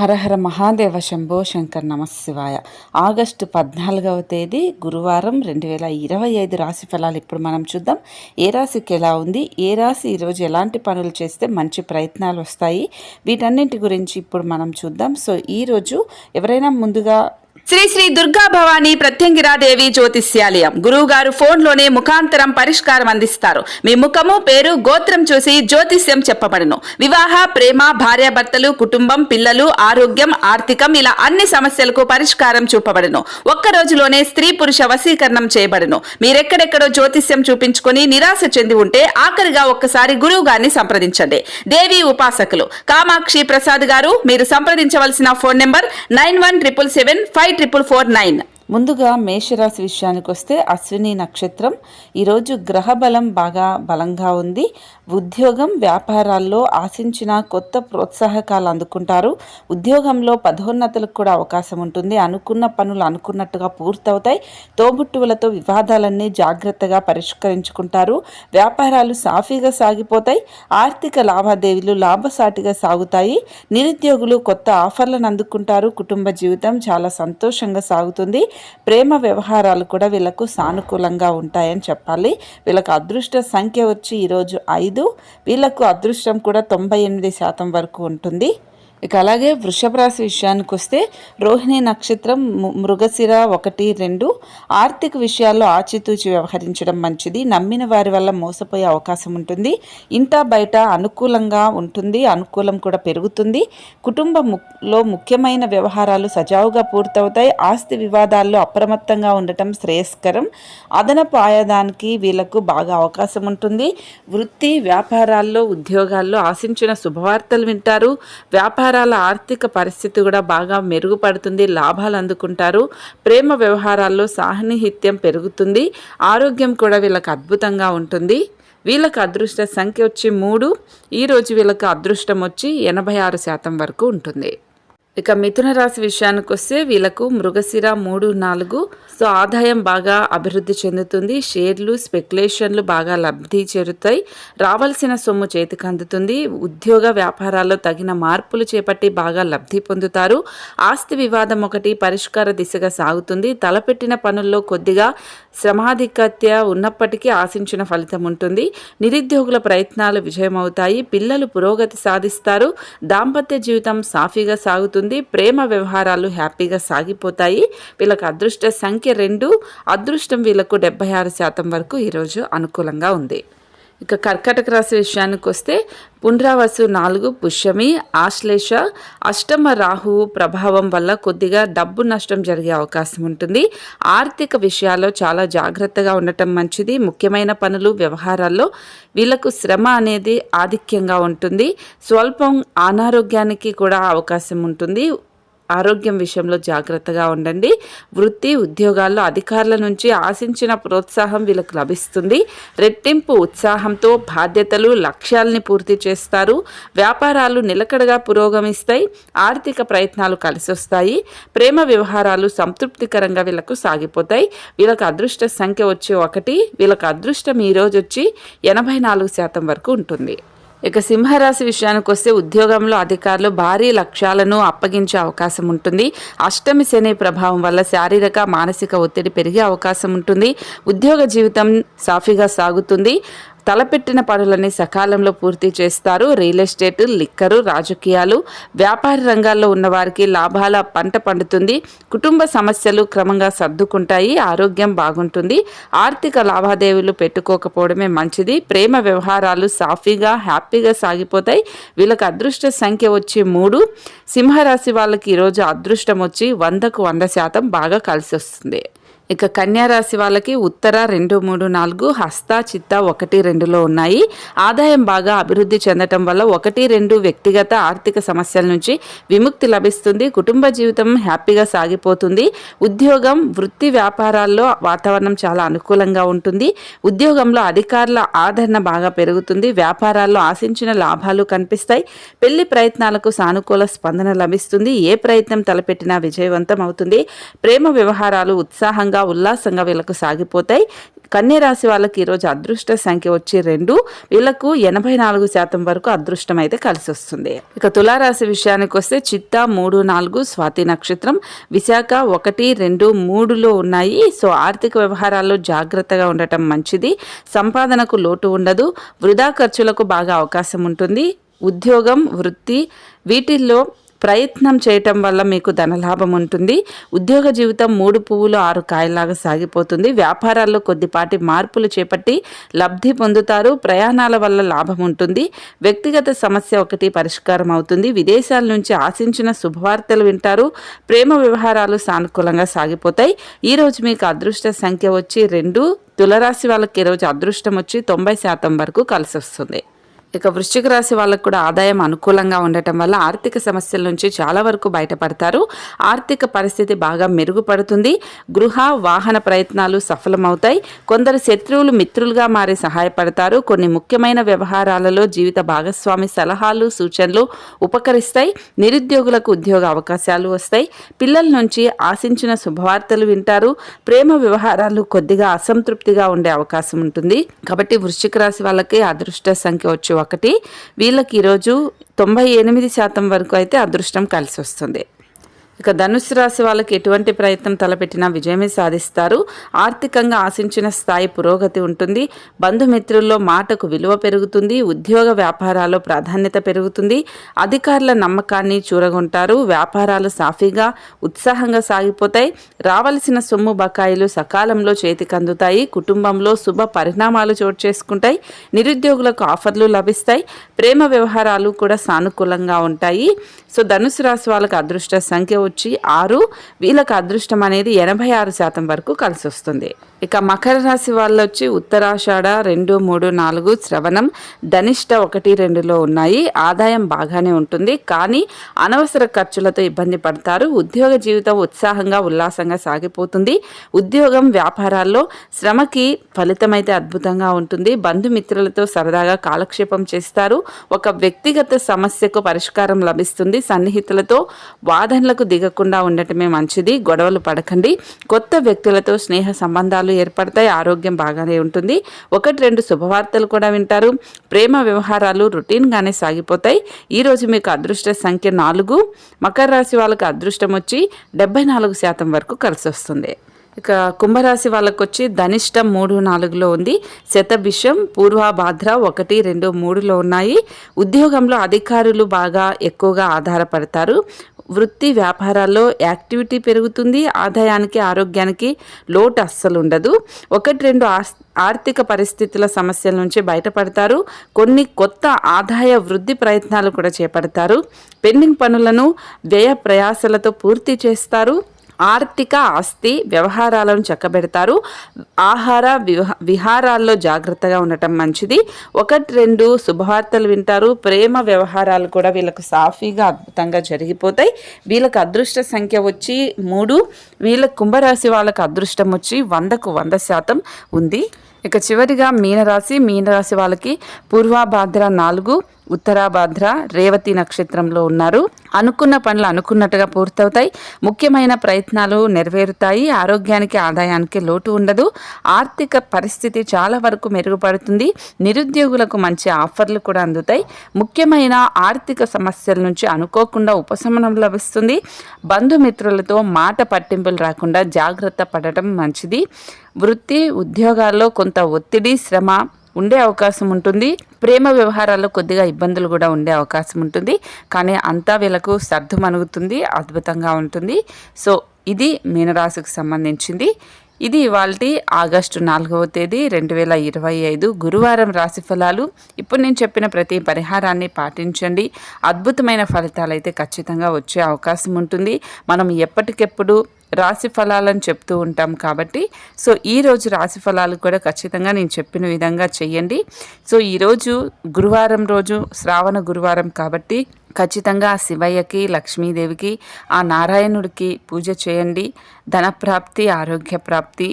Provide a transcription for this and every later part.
హరహర మహాదేవ శంభో శంకర్ నమశివాయ. ఆగస్టు 14వ తేదీ గురువారం 2025 రాశి ఫలాలు ఇప్పుడు మనం చూద్దాం. ఏ రాశికి ఎలా ఉంది, ఏ రాశి ఈరోజు ఎలాంటి పనులు చేస్తే మంచి ప్రయత్నాలు వస్తాయి, వీటన్నింటి గురించి ఇప్పుడు మనం చూద్దాం. సో ఈరోజు ఎవరైనా ముందుగా శ్రీ శ్రీ దుర్గా భవానీ ప్రత్యంగిరాదేవి జ్యోతిష్యాలయం గురువు గారు ఫోన్లోనే ముఖాంతరం పరిష్కారం అందిస్తారు. మీ ముఖము, పేరు, గోత్రం చూసి జ్యోతిష్యం చెప్పబడును. వివాహ, ప్రేమ, భార్యాభర్తలు, కుటుంబం, పిల్లలు, ఆరోగ్యం, ఆర్థికం ఇలా అన్ని సమస్యలకు పరిష్కారం చూపబడును. ఒక్క రోజులోనే స్త్రీ పురుష వశీకరణం చేయబడును. మీరెక్కడెక్కడో జ్యోతిష్యం చూపించుకొని నిరాశ చెంది ఉంటే ఆఖరిగా ఒక్కసారి గురువు గారిని సంప్రదించండి. దేవి ఉపాసకులు కామాక్షి ప్రసాద్ గారు. మీరు సంప్రదించవలసిన ఫోన్ నెంబర్ 9177754449. ముందుగా మేషరాశి విషయానికి వస్తే అశ్విని నక్షత్రం. ఈరోజు గ్రహ బలం బాగా బలంగా ఉంది. ఉద్యోగం, వ్యాపారాల్లో ఆశించిన కొత్త ప్రోత్సాహకాలు అందుకుంటారు. ఉద్యోగంలో పదోన్నతులకు కూడా అవకాశం ఉంటుంది. అనుకున్న పనులు అనుకున్నట్టుగా పూర్తవుతాయి. తోబుట్టువులతో వివాదాలన్నీ జాగ్రత్తగా పరిష్కరించుకుంటారు. వ్యాపారాలు సాఫీగా సాగిపోతాయి. ఆర్థిక లావాదేవీలు లాభసాటిగా సాగుతాయి. నిరుద్యోగులు కొత్త ఆఫర్లను అందుకుంటారు. కుటుంబ జీవితం చాలా సంతోషంగా సాగుతుంది. ప్రేమ వ్యవహారాలు కూడా వీళ్ళకు సానుకూలంగా ఉంటాయని చెప్పాలి. వీళ్ళకు అదృష్ట సంఖ్య వచ్చి ఈరోజు 5. వీళ్ళకు అదృష్టం కూడా 98% వరకు ఉంటుంది. ఇక అలాగే వృషభ రాశి విషయానికి వస్తే రోహిణి నక్షత్రం, మృగశిర 1, 2. ఆర్థిక విషయాల్లో ఆచితూచి వ్యవహరించడం మంచిది. నమ్మిన వారి వల్ల మోసపోయే అవకాశం ఉంటుంది. ఇంటా బయట అనుకూలంగా ఉంటుంది. అనుకూలం కూడా పెరుగుతుంది. కుటుంబంలో ముఖ్యమైన వ్యవహారాలు సజావుగా పూర్తవుతాయి. ఆస్తి వివాదాల్లో అప్రమత్తంగా ఉండటం శ్రేయస్కరం. అదనపు ఆదాయానికి వీళ్ళకు బాగా అవకాశం ఉంటుంది. వృత్తి, వ్యాపారాల్లో, ఉద్యోగాల్లో ఆశించిన శుభవార్తలు వింటారు. వ్యాపారాల ఆర్థిక పరిస్థితి కూడా బాగా మెరుగుపడుతుంది. లాభాలు అందుకుంటారు. ప్రేమ వ్యవహారాల్లో సాన్నిహిత్యం పెరుగుతుంది. ఆరోగ్యం కూడా వీళ్ళకి అద్భుతంగా ఉంటుంది. వీళ్ళకి అదృష్ట సంఖ్య వచ్చి 3. ఈరోజు వీళ్ళకి అదృష్టం వచ్చి 86% వరకు ఉంటుంది. ఇక మిథున రాశి విషయానికి వస్తే వీళ్ళకు మృగశిర 3, 4. సో ఆదాయం బాగా అభివృద్ధి చెందుతుంది. షేర్లు, స్పెక్యులేషన్లు బాగా లబ్ధి చేరుతాయి. రావాల్సిన సొమ్ము చేతికి అందుతుంది. ఉద్యోగ వ్యాపారాల్లో తగిన మార్పులు చేపట్టి బాగా లబ్ధి పొందుతారు. ఆస్తి వివాదం ఒకటి పరిష్కార దిశగా సాగుతుంది. తలపెట్టిన పనుల్లో కొద్దిగా శ్రమాధిక్యత ఉన్నప్పటికీ ఆశించిన ఫలితం ఉంటుంది. నిరుద్యోగుల ప్రయత్నాలు విజయమవుతాయి. పిల్లలు పురోగతి సాధిస్తారు. దాంపత్య జీవితం సాఫీగా సాగుతుంది. ప్రేమ వ్యవహారాలు హ్యాపీగా సాగిపోతాయి. వీళ్ళకి అదృష్ట సంఖ్య 2. అదృష్టం వీళ్ళకు 76% వరకు ఈరోజు అనుకూలంగా ఉంది. ఇక కర్కాటక రాశి విషయానికి వస్తే పునరావసు 4, పుష్యమి, ఆశ్లేష, అష్టమ రాహువు ప్రభావం వల్ల కొద్దిగా డబ్బు నష్టం జరిగే అవకాశం ఉంటుంది. ఆర్థిక విషయాల్లో చాలా జాగ్రత్తగా ఉండటం మంచిది. ముఖ్యమైన పనులు, వ్యవహారాల్లో వీళ్ళకు శ్రమ అనేది ఆధిక్యంగా ఉంటుంది. స్వల్పం అనారోగ్యానికి కూడా అవకాశం ఉంటుంది. ఆరోగ్యం విషయంలో జాగ్రత్తగా ఉండండి. వృత్తి, ఉద్యోగాల్లో అధికారుల నుంచి ఆశించిన ప్రోత్సాహం వీళ్ళకి లభిస్తుంది. రెట్టింపు ఉత్సాహంతో బాధ్యతలు, లక్ష్యాలని పూర్తి చేస్తారు. వ్యాపారాలు నిలకడగా పురోగమిస్తాయి. ఆర్థిక ప్రయత్నాలు కలిసొస్తాయి. ప్రేమ వ్యవహారాలు సంతృప్తికరంగా వీళ్ళకు సాగిపోతాయి. వీళ్ళకి అదృష్ట సంఖ్య వచ్చి 1. వీళ్ళకి అదృష్టం ఈరోజు వచ్చి 84% వరకు ఉంటుంది. ఇక సింహరాశి విషయానికి వస్తే ఉద్యోగంలో అధికారులు భారీ లక్ష్యాలను అప్పగించే అవకాశం ఉంటుంది. అష్టమి శని ప్రభావం వల్ల శారీరక, మానసిక ఒత్తిడి పెరిగే అవకాశం ఉంటుంది. ఉద్యోగ జీవితం సాఫీగా సాగుతుంది. తలపెట్టిన పనులని సకాలంలో పూర్తి చేస్తారు. రియల్ ఎస్టేట్, లిక్కరు, రాజకీయాలు, వ్యాపార రంగాల్లో ఉన్నవారికి లాభాల పంట పండుతుంది. కుటుంబ సమస్యలు క్రమంగా సర్దుకుంటాయి. ఆరోగ్యం బాగుంటుంది. ఆర్థిక లావాదేవీలు పెట్టుకోకపోవడమే మంచిది. ప్రేమ వ్యవహారాలు సాఫీగా, హ్యాపీగా సాగిపోతాయి. వీళ్ళకి అదృష్ట సంఖ్య వచ్చి 3. సింహరాశి వాళ్ళకి ఈరోజు అదృష్టం వచ్చి 100కు 100% బాగా కలిసి వస్తుంది. ఇక కన్యారాశి వాళ్ళకి ఉత్తర 2, 3, 4, హస్త, చిత్త 1, 2లో ఉన్నాయి. ఆదాయం బాగా అభివృద్ధి చెందటం వల్ల 1, 2 వ్యక్తిగత ఆర్థిక సమస్యల నుంచి విముక్తి లభిస్తుంది. కుటుంబ జీవితం హ్యాపీగా సాగిపోతుంది. ఉద్యోగం, వృత్తి, వ్యాపారాల్లో వాతావరణం చాలా అనుకూలంగా ఉంటుంది. ఉద్యోగంలో అధికారుల ఆదరణ బాగా పెరుగుతుంది. వ్యాపారాల్లో ఆశించిన లాభాలు కనిపిస్తాయి. పెళ్లి ప్రయత్నాలకు సానుకూల స్పందన లభిస్తుంది. ఏ ప్రయత్నం తలపెట్టినా విజయవంతం అవుతుంది. ప్రేమ వ్యవహారాలు ఉత్సాహంగా, ఉల్లాసంగా వీళ్ళకు సాగిపోతాయి. కన్య రాశి వాళ్ళకి ఈరోజు అదృష్ట సంఖ్య వచ్చి 2, వీళ్ళకు 84% వరకు అదృష్టం అయితే కలిసి వస్తుంది. ఇక తులారాశి విషయానికి వస్తే చిత్త 3, 4 స్వాతి నక్షత్రం, విశాఖ 1, 2, 3లో ఉన్నాయి. సో ఆర్థిక వ్యవహారాల్లో జాగ్రత్తగా ఉండటం మంచిది. సంపాదనకు లోటు ఉండదు. వృధా ఖర్చులకు బాగా అవకాశం ఉంటుంది. ఉద్యోగం, వృత్తి వీటిల్లో ప్రయత్నం చేయటం వల్ల మీకు ధనలాభం ఉంటుంది. ఉద్యోగ జీవితం 3 పువ్వులు 6 కాయలాగా సాగిపోతుంది. వ్యాపారాల్లో కొద్దిపాటి మార్పులు చేపట్టి లబ్ధి పొందుతారు. ప్రయాణాల వల్ల లాభం ఉంటుంది. వ్యక్తిగత సమస్య ఒకటి పరిష్కారం అవుతుంది. విదేశాల నుంచి ఆశించిన శుభవార్తలు వింటారు. ప్రేమ వ్యవహారాలు సానుకూలంగా సాగిపోతాయి. ఈరోజు మీకు అదృష్ట సంఖ్య వచ్చి 2. తులరాశి వాళ్ళకి ఈరోజు అదృష్టం వచ్చి 90% వరకు కలిసి వస్తుంది. ఇక వృశ్చిక రాశి వాళ్ళకు కూడా ఆదాయం అనుకూలంగా ఉండటం వల్ల ఆర్థిక సమస్యల నుంచి చాలా వరకు బయటపడతారు. ఆర్థిక పరిస్థితి బాగా మెరుగుపడుతుంది. గృహ వాహన ప్రయత్నాలు సఫలమవుతాయి. కొందరు శత్రువులు మిత్రులుగా మారి సహాయపడతారు. కొన్ని ముఖ్యమైన వ్యవహారాలలో జీవిత భాగస్వామి సలహాలు సూచనలు ఉపకరిస్తాయి. నిరుద్యోగులకు ఉద్యోగ అవకాశాలు వస్తాయి. పిల్లల నుంచి ఆశించిన శుభవార్తలు వింటారు. ప్రేమ వ్యవహారాలు కొద్దిగా అసంతృప్తిగా ఉండే అవకాశం ఉంటుంది. కాబట్టి వృశ్చిక రాశి వాళ్ళకి అదృష్ట సంఖ్య వచ్చి 1. వీళ్ళకి ఈరోజు 98% వరకు అయితే అదృష్టం కలిసి వస్తుంది. ఇక ధనుస్సు రాశి వాళ్ళకి ఎటువంటి ప్రయత్నం తలపెట్టినా విజయమే సాధిస్తారు. ఆర్థికంగా ఆశించిన స్థాయి పురోగతి ఉంటుంది. బంధుమిత్రుల్లో మాటకు విలువ పెరుగుతుంది. ఉద్యోగ వ్యాపారాల్లో ప్రాధాన్యత పెరుగుతుంది. అధికారుల నమ్మకాన్ని చూరగొంటారు. వ్యాపారాలు సాఫీగా ఉత్సాహంగా సాగిపోతాయి. రావలసిన సొమ్ము బకాయిలు సకాలంలో చేతికి అందుతాయి. కుటుంబంలో శుభ పరిణామాలు చోటు చేసుకుంటాయి. నిరుద్యోగులకు ఆఫర్లు లభిస్తాయి. ప్రేమ వ్యవహారాలు కూడా సానుకూలంగా ఉంటాయి. సో ధనుసు రాశి వాళ్ళకి అదృష్ట సంఖ్య వచ్చి 6. వీళ్ళకి అదృష్టం అనేది 86% వరకు కలిసి వస్తుంది. ఇక మకర రాశి వాళ్ళు వచ్చి ఉత్తరాషాఢ 2, 3, 4 శ్రవణం ధనిష్ట 1, 2లో ఉన్నాయి. ఆదాయం బాగానే ఉంటుంది. కానీ అనవసర ఖర్చులతో ఇబ్బంది పడతారు. ఉద్యోగ జీవితం ఉత్సాహంగా ఉల్లాసంగా సాగిపోతుంది. ఉద్యోగం వ్యాపారాల్లో శ్రమకి ఫలితం అయితే అద్భుతంగా ఉంటుంది. బంధుమిత్రులతో సరదాగా కాలక్షేపం చేస్తారు. ఒక వ్యక్తిగత సమస్యకు పరిష్కారం లభిస్తుంది. సన్నిహితులతో వాదనలకు దిగకుండా ఉండటమే మంచిది. గొడవలు పడకండి. కొత్త వ్యక్తులతో స్నేహ సంబంధాలు ఏర్పడతాయి. ఆరోగ్యం బాగానే ఉంటుంది. 1, 2 శుభవార్తలు కూడా వింటారు. ప్రేమ వ్యవహారాలు రొటీన్ గానే సాగిపోతాయి. ఈరోజు మీకు అదృష్ట సంఖ్య 4. మకర రాశి వాళ్ళకి అదృష్టం వచ్చి 74% వరకు కలిసి వస్తుంది. ఇక కుంభరాశి వాళ్ళకు వచ్చి ధనిష్టం 3, 4లో ఉంది. శతభిషం పూర్వభాద్ర 1, 2, 3లో ఉన్నాయి. ఉద్యోగంలో అధికారులు బాగా ఎక్కువగా ఆధారపడతారు. వృత్తి వ్యాపారాల్లో యాక్టివిటీ పెరుగుతుంది. ఆదాయానికి ఆరోగ్యానికి లోటు అస్సలు ఉండదు. 1, 2 ఆర్థిక పరిస్థితుల సమస్యల నుంచి బయటపడతారు. కొన్ని కొత్త ఆదాయ వృద్ధి ప్రయత్నాలు కూడా చేపడతారు. పెండింగ్ పనులను వ్యయ ప్రయాసలతో పూర్తి చేస్తారు. ఆర్థిక ఆస్తి వ్యవహారాలను చక్కబెడతారు. ఆహార విహారాల్లో జాగ్రత్తగా ఉండటం మంచిది. 1, 2 శుభవార్తలు వింటారు. ప్రేమ వ్యవహారాలు కూడా వీళ్ళకు సాఫీగా అద్భుతంగా జరిగిపోతాయి. వీళ్ళకి అదృష్ట సంఖ్య వచ్చి 3. వీళ్ళ కుంభరాశి వాళ్ళకి అదృష్టం వచ్చి 100కు 100% ఉంది. ఇక చివరిగా మీనరాశి వాళ్ళకి పూర్వభాద్ర 4, ఉత్తరాభాద్ర రేవతి నక్షత్రంలో ఉన్నారు. అనుకున్న పనులు అనుకున్నట్టుగా పూర్తవుతాయి. ముఖ్యమైన ప్రయత్నాలు నెరవేరుతాయి. ఆరోగ్యానికి ఆదాయానికి లోటు ఉండదు. ఆర్థిక పరిస్థితి చాలా వరకు మెరుగుపడుతుంది. నిరుద్యోగులకు మంచి ఆఫర్లు కూడా అందుతాయి. ముఖ్యమైన ఆర్థిక సమస్యల నుంచి అనుకోకుండా ఉపశమనం లభిస్తుంది. బంధుమిత్రులతో మాట పట్టింపులు రాకుండా జాగ్రత్త పడటం మంచిది. వృత్తి ఉద్యోగాల్లో కొంత ఒత్తిడి శ్రమ ఉండే అవకాశం ఉంటుంది. ప్రేమ వ్యవహారాల్లో కొద్దిగా ఇబ్బందులు కూడా ఉండే అవకాశం ఉంటుంది. కానీ అంతా వీళ్ళకు సర్దుమణుగుతుంది. అద్భుతంగా ఉంటుంది. సో ఇది మీనరాశికి సంబంధించింది. ఇది ఇవాల్టి ఆగస్టు 4వ తేదీ 2025 గురువారం రాశి ఫలాలు. ఇప్పుడు నేను చెప్పిన ప్రతి పరిహారాన్ని పాటించండి. అద్భుతమైన ఫలితాలు అయితే ఖచ్చితంగా వచ్చే అవకాశం ఉంటుంది. మనం ఎప్పటికెప్పుడు రాశి ఫలాలను చెప్తూ ఉంటాం కాబట్టి సో ఈరోజు రాశి ఫలాలు కూడా ఖచ్చితంగా నేను చెప్పిన విధంగా చెయ్యండి. సో ఈరోజు గురువారం రోజు శ్రావణ గురువారం కాబట్టి ఖచ్చితంగా శివయ్యకి లక్ష్మీదేవికి ఆ నారాయణుడికి పూజ చేయండి. ధనప్రాప్తి ఆరోగ్య ప్రాప్తి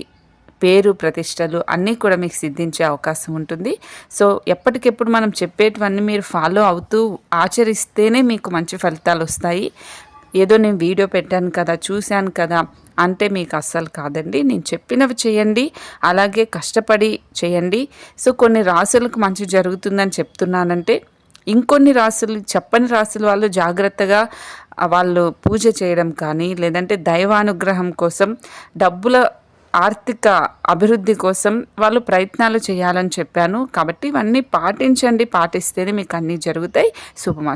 పేరు ప్రతిష్టలు అన్నీ కూడా మీకు సిద్ధించే అవకాశం ఉంటుంది. సో ఎప్పటికెప్పుడు మనం చెప్పేటివన్నీ మీరు ఫాలో అవుతూ ఆచరిస్తేనే మీకు మంచి ఫలితాలు వస్తాయి. ఏదో నేను వీడియో పెట్టాను కదా చూశాను కదా అంటే మీకు అస్సలు కాదండి. నేను చెప్పినవి చేయండి, అలాగే కష్టపడి చేయండి. సో కొన్ని రాసులకు మంచి జరుగుతుందని చెప్తున్నానంటే, ఇంకొన్ని రాసులు, చెప్పని రాసుల వాళ్ళు జాగ్రత్తగా వాళ్ళు పూజ చేయడం కానీ, లేదంటే దైవానుగ్రహం కోసం, డబ్బుల ఆర్థిక అభివృద్ధి కోసం వాళ్ళు ప్రయత్నాలు చేయాలని చెప్పాను. కాబట్టి ఇవన్నీ పాటించండి, పాటిస్తేనే మీకు అన్నీ జరుగుతాయి. శుభమస్తు.